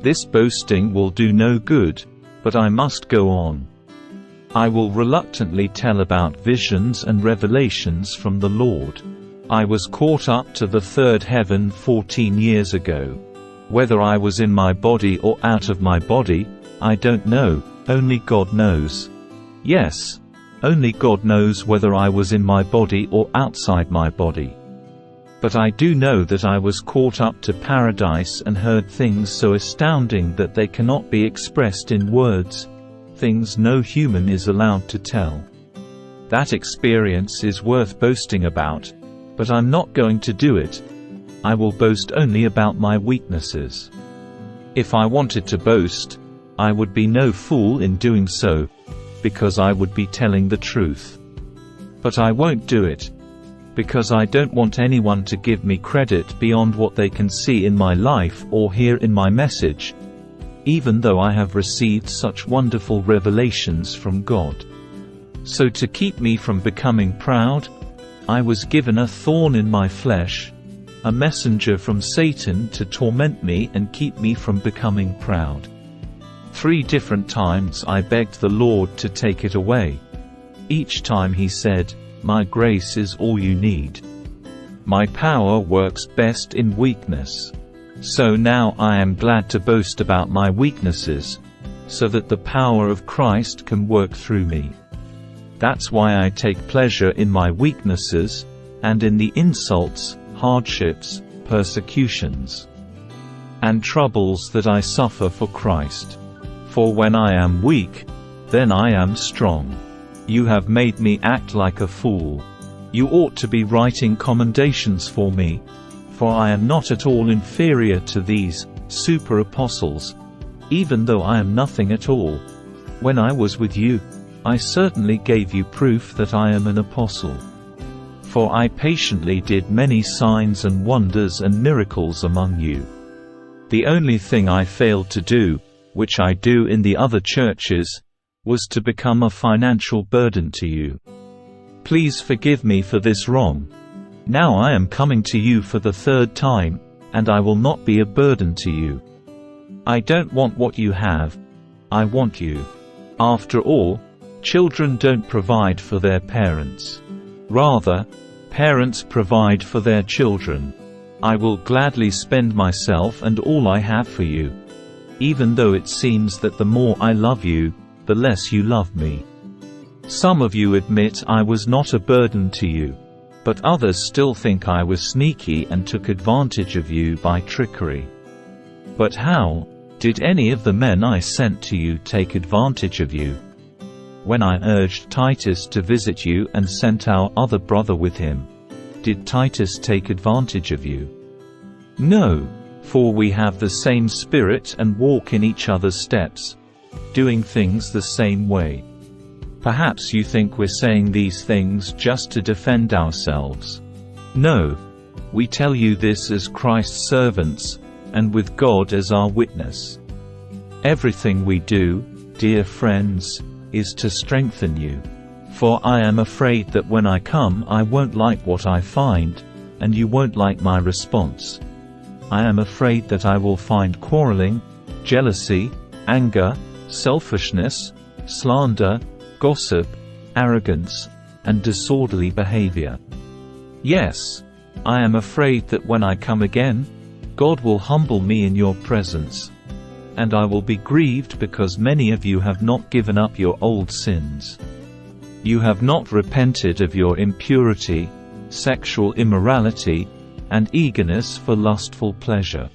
This boasting will do no good, but I must go on. I will reluctantly tell about visions and revelations from the Lord. I was caught up to the third heaven 14 years ago. Whether I was in my body or out of my body, I don't know, only God knows. Yes, only God knows whether I was in my body or outside my body. But I do know that I was caught up to paradise and heard things so astounding that they cannot be expressed in words, things no human is allowed to tell. That experience is worth boasting about, but I'm not going to do it. I will boast only about my weaknesses. If I wanted to boast, I would be no fool in doing so, because I would be telling the truth. But I won't do it, because I don't want anyone to give me credit beyond what they can see in my life or hear in my message, even though I have received such wonderful revelations from God. So to keep me from becoming proud, I was given a thorn in my flesh, a messenger from Satan to torment me and keep me from becoming proud. 3 different times I begged the Lord to take it away. Each time he said, "My grace is all you need. My power works best in weakness." So now I am glad to boast about my weaknesses, so that the power of Christ can work through me. That's why I take pleasure in my weaknesses, and in the insults, hardships, persecutions, and troubles that I suffer for Christ. For when I am weak, then I am strong. You have made me act like a fool. You ought to be writing commendations for me, for I am not at all inferior to these super apostles, even though I am nothing at all. When I was with you, I certainly gave you proof that I am an apostle. For I patiently did many signs and wonders and miracles among you. The only thing I failed to do, which I do in the other churches, was to become a financial burden to you. Please forgive me for this wrong. Now I am coming to you for the 3rd time, and I will not be a burden to you. I don't want what you have, I want you. After all, children don't provide for their parents. Rather, parents provide for their children. I will gladly spend myself and all I have for you, even though it seems that the more I love you, the less you love me. Some of you admit I was not a burden to you, but others still think I was sneaky and took advantage of you by trickery. But how did any of the men I sent to you take advantage of you? When I urged Titus to visit you and sent our other brother with him, did Titus take advantage of you? No, for we have the same spirit and walk in each other's steps, doing things the same way. Perhaps you think we're saying these things just to defend ourselves. No, we tell you this as Christ's servants, and with God as our witness. Everything we do, dear friends, is to strengthen you. For I am afraid that when I come I won't like what I find, and you won't like my response. I am afraid that I will find quarreling, jealousy, anger, selfishness, slander, gossip, arrogance, and disorderly behavior. Yes, I am afraid that when I come again, God will humble me in your presence, and I will be grieved because many of you have not given up your old sins. You have not repented of your impurity, sexual immorality, and eagerness for lustful pleasure.